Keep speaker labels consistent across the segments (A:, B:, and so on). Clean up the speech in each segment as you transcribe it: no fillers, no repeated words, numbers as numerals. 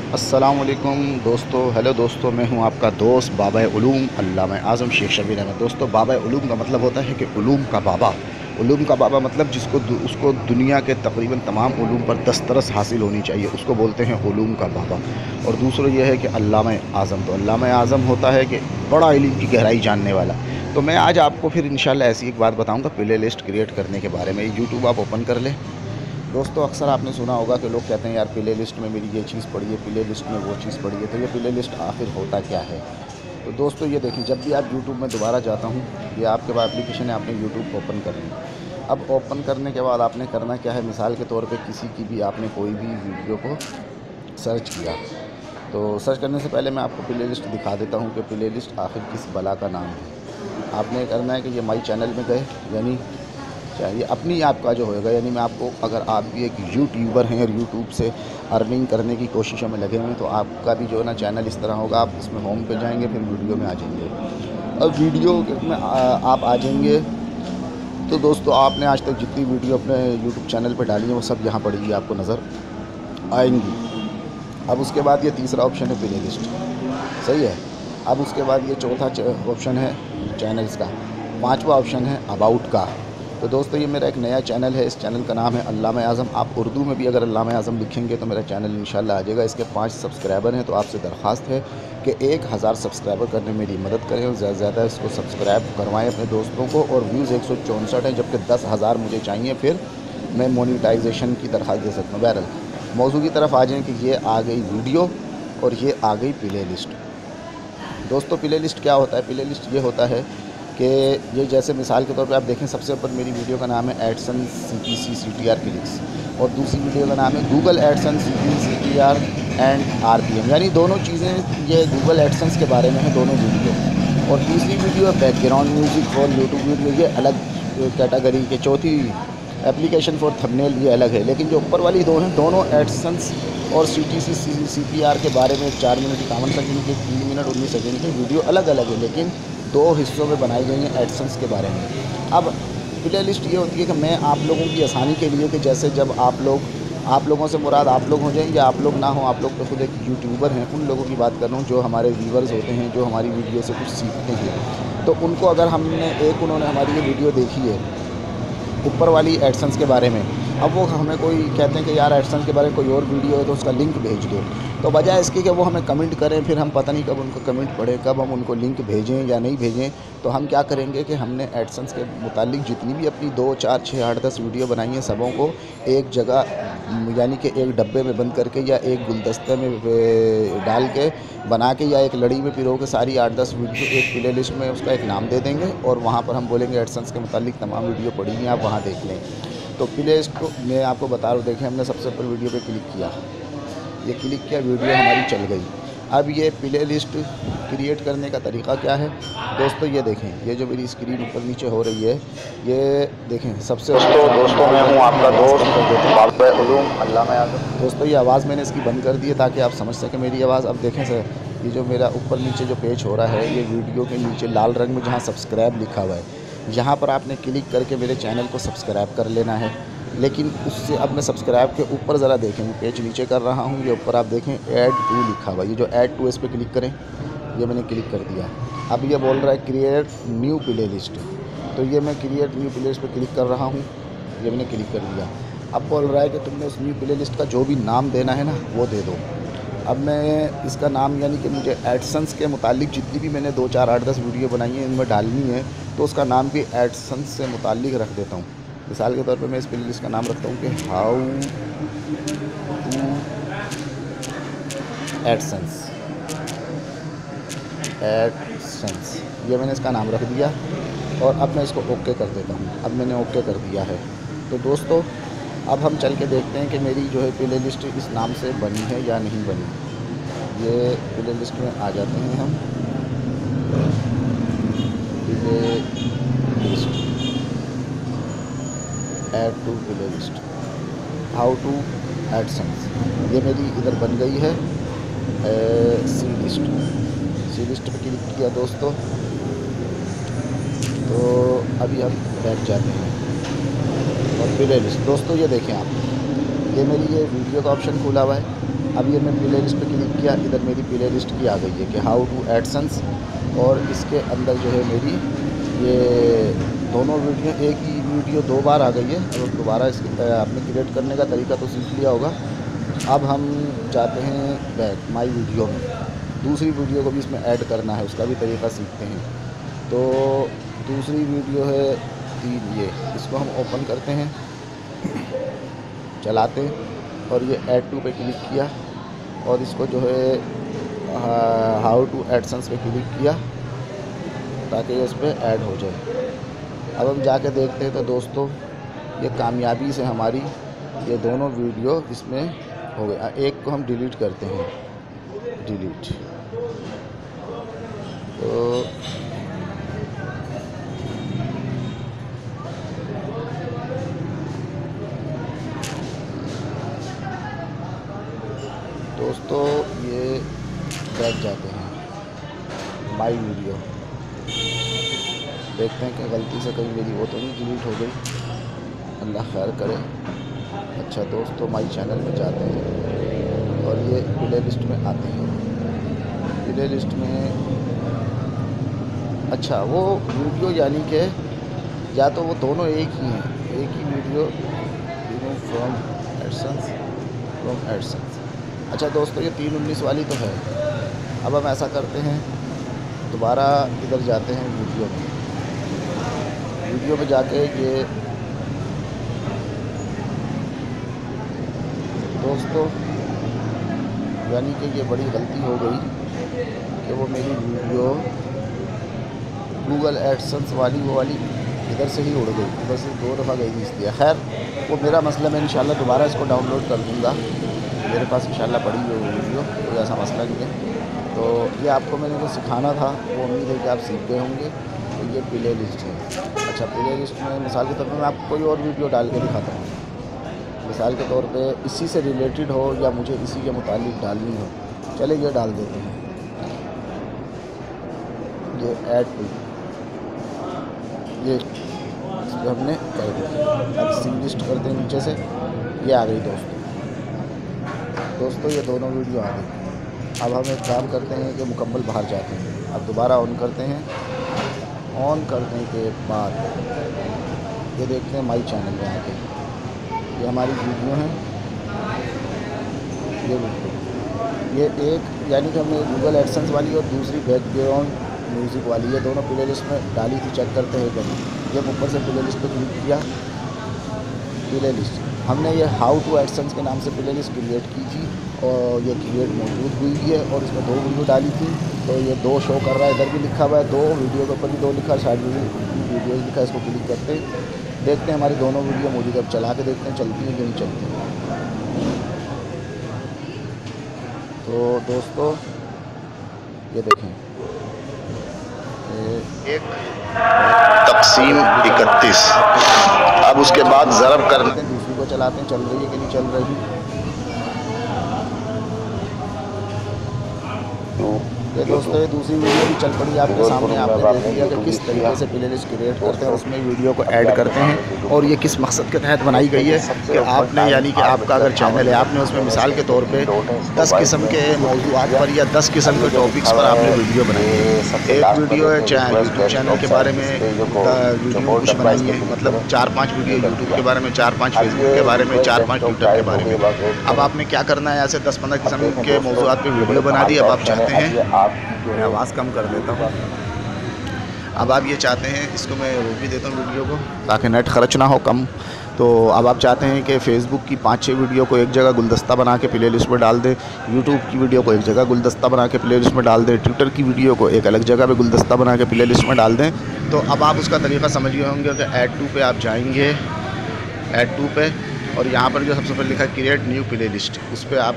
A: अस्सलामुअलैकुम दोस्तों। हेलो दोस्तों, मैं हूं आपका दोस्त बाबा उलूम अल्लामा आज़म शेख शबीर अहमद। दोस्तों, बाबा उलूम का मतलब होता है कि उलूम का बाबा। उलूम का बाबा मतलब उसको दुनिया के तकरीबन तमाम उलूम पर दस्तरस हासिल होनी चाहिए, उसको बोलते हैं उलूम का बाबा। और दूसरा यह है कि अल्लामा आज़म, तो अल्लामा आज़म होता है कि बड़ा इल्म की गहराई जानने वाला। तो मैं आज आपको फिर इंशाल्लाह ऐसी एक बात बताऊँगा प्ले लिस्ट क्रिएट करने के बारे में। यूट्यूब आप ओपन कर लें। दोस्तों, अक्सर आपने सुना होगा कि लोग कहते हैं यार प्ले लिस्ट में मेरी ये चीज़ पड़ी है, प्ले लिस्ट में वो चीज़ पड़ी है। तो ये प्ले लिस्ट आखिर होता क्या है? तो दोस्तों ये देखें, जब भी आप यूट्यूब में दोबारा जाता हूँ, ये आपके पास एप्लीकेशन है, आपने यूट्यूब ओपन कर ली। अब ओपन करने के बाद आपने करना क्या है, मिसाल के तौर पे किसी की भी आपने कोई भी वीडियो को सर्च किया, तो सर्च करने से पहले मैं आपको प्ले लिस्ट दिखा देता हूँ कि प्ले लिस्ट आखिर किस बला का नाम है। आपने करना है कि ये माई चैनल में गए, यानी चाहिए अपनी आपका जो होएगा, यानी मैं आपको, अगर आप भी एक यूट्यूबर हैं और यूट्यूब से अर्निंग करने की कोशिशों में लगे हुए हैं, तो आपका भी जो है ना चैनल इस तरह होगा। आप इसमें होम पे जाएंगे, फिर वीडियो में आ जाएंगे। अब वीडियो में आप आ जाएंगे, तो दोस्तों आपने आज तक जितनी वीडियो अपने यूट्यूब चैनल पर डाली है वो सब यहाँ पड़ी आपको नज़र आएंगी। अब उसके बाद ये तीसरा ऑप्शन है प्ले लिस्ट, सही है। अब उसके बाद ये चौथा ऑप्शन है चैनल्स का, पांचवा ऑप्शन है अबाउट का। तो दोस्तों ये मेरा एक नया चैनल है, इस चैनल का नाम है अल्लामा आज़म। आप उर्दू में भी अगर अल्लामा आज़म लिखेंगे तो मेरा चैनल इंशाल्लाह आ जाएगा। इसके 5 सब्सक्राइबर हैं, तो आपसे दरख्वास्त है कि 1000 सब्सक्राइबर करने में मेरी मदद करें और ज़्यादा से ज़्यादा इसको सब्सक्राइब करवाएँ अपने दोस्तों को। और व्यूज़ 164 हैं, जबकि 10,000 मुझे चाहिए, फिर मैं मोनेटाइजेशन की दरख्वास्त दे सकता हूँ। बहरहाल मौजू की तरफ आ जाएँ कि ये आ गई वीडियो और ये आ गई प्ले लिस्ट। दोस्तों प्ले लिस्ट क्या होता है? प्ले लिस्ट ये होता है कि ये जैसे मिसाल के तौर पे आप देखें, सबसे ऊपर मेरी वीडियो का नाम है एडसेंस CPC CTR क्लिक्स, और दूसरी वीडियो का नाम है Google AdSense CPC CTR and RPM, यानी दोनों चीज़ें ये गूगल एडसेंस के बारे में है दोनों वीडियो। और तीसरी वीडियो है background music for YouTube video, ये अलग कैटेगरी के। चौथी एप्लीकेशन फॉर थंबनेल, ये अलग है। लेकिन जो ऊपर वाली दो हैं, दोनों एडसेंस और CTC CPR के बारे में 4 मिनट 51 सेकंड की, 3 मिनट 19 सेकंड की वीडियो अलग अलग है, लेकिन 2 हिस्सों में बनाई गई हैं एडसेंस के बारे में। अब प्ले लिस्ट ये होती है कि मैं आप लोगों की आसानी के लिए, कि जैसे जब आप लोगों से मुराद आप लोग हो जाएं या आप लोग ना हो, आप लोग तो खुद एक यूट्यूबर हैं, उन लोगों की बात कर रहा हूँ जो हमारे व्यूवर्स होते हैं, जो हमारी वीडियो से कुछ सीखते हैं। तो उनको अगर उन्होंने हमारी ये वीडियो देखी है ऊपर वाली एडसेंस के बारे में, अब वो हमें कोई कहते हैं कि यार एडसेंस के बारे में कोई और वीडियो है तो उसका लिंक भेज दो, तो बजाय इसके कि वो हमें कमेंट करें, फिर हम पता नहीं कब उनको कमेंट पढ़ें, कब हम उनको लिंक भेजें या नहीं भेजें, तो हम क्या करेंगे कि हमने एडसेंस के मुतालिक जितनी भी अपनी 2, 4, 6, 8, 10 वीडियो बनाई हैं, सबों को एक जगह, यानी कि एक डब्बे में बंद करके या एक गुलदस्ते में डाल के बना के, या एक लड़ी में पिरो के सारी 8-10 वीडियो एक प्ले लिस्ट में उसका एक नाम दे देंगे, और वहाँ पर हम बोलेंगे एडसेंस के मुतालिक तमाम वीडियो पड़ी हैं, आप वहाँ देख लें। तो प्ले लिस्ट को मैं आपको बता रहा हूँ, देखें हमने सबसे ऊपर वीडियो पे क्लिक किया, ये क्लिक किया, वीडियो हमारी चल गई। अब ये प्ले लिस्ट क्रिएट करने का तरीका क्या है? दोस्तों ये देखें, ये जो मेरी स्क्रीन ऊपर नीचे हो रही है, ये देखें सबसे दोस्तों मैं हूँ आपका दोस्त बाबा उलूम अल्लामा आज़म। दोस्तों ये आवाज़ मैंने इसकी बंद कर दी है ताकि आप समझ सकें मेरी आवाज़। अब देखें सर, ये जो मेरा ऊपर नीचे जो पेज हो रहा है, ये वीडियो के नीचे लाल रंग में जहाँ सब्सक्राइब लिखा हुआ है, यहाँ पर आपने क्लिक करके मेरे चैनल को सब्सक्राइब कर लेना है। लेकिन उससे अब मैं सब्सक्राइब के ऊपर ज़रा देखें, मैं पेज नीचे कर रहा हूँ, ये ऊपर आप देखें ऐड टू लिखा हुआ, ये जो ऐड टू, इस पर क्लिक करें, ये मैंने क्लिक कर दिया। अब ये बोल रहा है क्रिएट न्यू प्ले लिस्ट, तो ये मैं क्रिएट न्यू प्ले लिस्ट पर क्लिक कर रहा हूँ, ये मैंने क्लिक कर दिया। अब बोल रहा है कि तुमने उस न्यू प्ले लिस्ट का जो भी नाम देना है ना, वो दे दो। अब मैं इसका नाम, यानी कि मुझे एडसेंस के मुतालिक जितनी भी मैंने 2, 4, 8, 10 वीडियो बनाई है इनमें डालनी है, तो उसका नाम भी एडसेंस से मुतालिक रख देता हूँ। मिसाल के तौर पे मैं इस प्ले लिस्ट का नाम रखता हूँ कि हाउ टू एडसेंस, ये मैंने इसका नाम रख दिया, और अब मैं इसको ओके कर देता हूँ। अब मैंने ओके कर दिया है। तो दोस्तों अब हम चल के देखते हैं कि मेरी जो है प्ले लिस्ट इस नाम से बनी है या नहीं बनी। ये प्ले लिस्ट में आ जाते हैं हम, playlist, add to playlist, how to AdSense, ये मेरी इधर बन गई है। सी लिस्ट पे क्लिक किया दोस्तों, तो अभी हम बैठ जाते हैं और प्ले लिस्ट। दोस्तों ये देखें आप, ये मेरी ये वीडियो का ऑप्शन खुला हुआ है। अब ये मैं प्ले लिस्ट पर क्लिक किया, इधर मेरी प्ले लिस्ट की आ गई है कि हाउ टू एडसेंस, और इसके अंदर जो है मेरी ये दोनों वीडियो, एक ही वीडियो 2 बार आ गई है। तो दोबारा इसके आपने क्रिएट करने का तरीका तो सीख लिया होगा। अब हम जाते हैं बैक माई वीडियो में, दूसरी वीडियो को भी इसमें ऐड करना है, उसका भी तरीका सीखते हैं। तो दूसरी वीडियो है 3, ये इसको हम ओपन करते हैं, चलाते हैं और ये ऐड टू पे क्लिक किया और इसको जो है हाउ टू एडसेंस पे क्लिक किया ताकि ये इस पर ऐड हो जाए। अब हम जाके देखते हैं तो दोस्तों ये कामयाबी से हमारी ये दोनों वीडियो इसमें हो गए। एक को हम डिलीट करते हैं, डिलीट। तो दोस्तों ये बैठ जाते हैं माई वीडियो, देखते हैं कि गलती से कहीं मेरी वो तो नहीं डिलीट हो गई, अल्लाह खैर करे। अच्छा दोस्तों माई चैनल में जाते हैं और ये प्ले लिस्ट में आते हैं। प्ले लिस्ट में अच्छा वो वीडियो यानी कि या तो वो दोनों एक ही हैं, एक ही वीडियो फ्रॉम एडसेंस। अच्छा दोस्तों ये 319 वाली तो है। अब हम ऐसा करते हैं, दोबारा इधर जाते हैं वीडियो में जाके ये दोस्तों यानी कि ये बड़ी गलती हो गई कि वो मेरी वीडियो गूगल एडसेंस वाली वो वाली इधर से ही उड़ गई, बस 2 दफ़ा गई थी इसलिए। खैर वो मेरा मसला, मैं इंशाल्लाह दोबारा इसको डाउनलोड कर दूँगा, मेरे पास इंशाल्लाह पड़ी हुई वीडियो, कोई ऐसा मसला नहीं है। तो ये आपको मैंने जो सिखाना था वो उम्मीद है कि आप सीख गए होंगे। तो ये प्ले लिस्ट है। अच्छा प्ले लिस्ट में मिसाल के तौर पर मैं आपको कोई और वीडियो डाल के दिखाता हूँ, मिसाल के तौर पे इसी से रिलेटेड हो या मुझे इसी के मुतालिक डालनी हो। चले ये डाल देते हैं, ये ऐड टू, ये हमने कर दिया। अब सी लिस्ट करते हैं नीचे से, ये आ गई दोस्तों ये दोनों वीडियो आ गई। अब हम एक काम करते हैं कि मुकम्मल बाहर जाते हैं, अब दोबारा ऑन करते हैं। ऑन करने के बाद ये देखते हैं माई चैनल में आके ये हमारी वीडियो है, ये वीडियो, ये एक यानी कि हमने गूगल एडसेंस वाली और दूसरी बैकग्राउंड म्यूज़िक वाली, ये दोनों प्ले लिस्ट में डाली थी। चेक करते हैं कभी, ये ऊपर से प्ले लिस्ट पर क्लिक किया, प्ले लिस्ट हमने ये हाउ टू एडसेंस के नाम से प्ले लिस्ट क्रिएट की थी और ये क्रिएट मौजूद हुई है और इसमें 2 वीडियो डाली थी। तो ये 2 शो कर रहा है, इधर भी लिखा हुआ है 2, वीडियो के ऊपर भी 2 लिखा है, साइड में भी वीडियो लिखा है। इसको क्लिक करते हैं, देखते हैं हमारी दोनों वीडियो मौजूद है। अब चला के देखते हैं चलती है कि नहीं चलती। तो दोस्तों ये देखें, एक तक़सीम 31, अब उसके बाद ज़रब करते हैं, दूसरी को चलाते हैं, चल रही है कि नहीं चल रही। ये दोस्तों ये दूसरी वीडियो भी चल पड़ी आपके सामने, आपने देख लिया कि किस तरीके से प्ले लिस्ट क्रिएट करते हैं, उसमें वीडियो को ऐड करते हैं और ये किस मकसद के तहत बनाई गई है कि आपने यानी कि आपका अगर चैनल है, आपने उसमें मिसाल के तौर पे 10 किस्म के मौज़ूआत पर या 10 किस्म के टॉपिक्स पर आपने वीडियो बनाई है। एक वीडियो है यूट्यूब चैनल के बारे में वीडियो कुछ बनाई है, मतलब 4-5 वीडियो यूट्यूब के बारे में, 4-5 फेसबुक के बारे में, 4-5 ट्विटर के बारे में। अब आपने क्या करना है, ऐसे 10-15 किस्म के मौज़ूआत पर वीडियो बना दी। अब आप चाहते हैं, मैं आवाज़ कम कर देता हूँ, अब आप ये चाहते हैं, इसको मैं रोक भी देता हूँ वीडियो को ताकि नेट खर्च ना हो कम। तो अब आप चाहते हैं कि फ़ेसबुक की 5-6 वीडियो को एक जगह गुलदस्ता बना के प्ले लिस्ट में डाल दें, यूट्यूब की वीडियो को एक जगह गुलदस्ता बना के प्ले लिस्ट में डाल दें, ट्विटर की वीडियो को एक अलग जगह पे गुलदस्ता बना के प्ले लिस्ट में डाल दें। तो अब आप उसका तरीका समझ गए होंगे कि ऐड टू पे आप जाएंगे, ऐड टू पे, और यहाँ पर जो सबसे पहले लिखा है क्रिएट न्यू प्ले लिस्ट, उस पर आप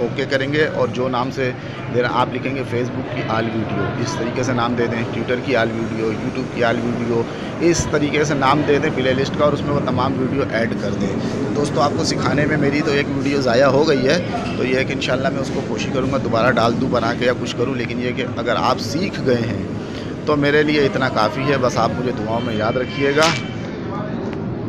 A: ओके करेंगे और जो नाम से देना आप लिखेंगे फेसबुक की आल वीडियो, इस तरीके से नाम दे दें, ट्विटर की आल वीडियो, यूट्यूब की आल वीडियो, इस तरीके से नाम दे दें प्ले लिस्ट का और उसमें वो तमाम वीडियो ऐड कर दें। तो दोस्तों आपको सिखाने में मेरी तो एक वीडियो ज़ाया हो गई है, तो ये है कि इंशाल्लाह मैं उसको कोशिश करूँगा दोबारा डाल दूँ बना के या कुछ करूँ, लेकिन ये कि अगर आप सीख गए हैं तो मेरे लिए इतना काफ़ी है। बस आप मुझे दुआओं में याद रखिएगा।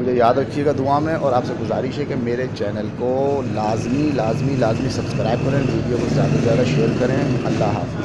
A: मुझे याद रखिएगा दुआ में, और आपसे गुजारिश है कि मेरे चैनल को लाजमी सब्सक्राइब करें, वीडियो को ज़्यादा से ज़्यादा शेयर करें। अल्लाह हाफ़िज़।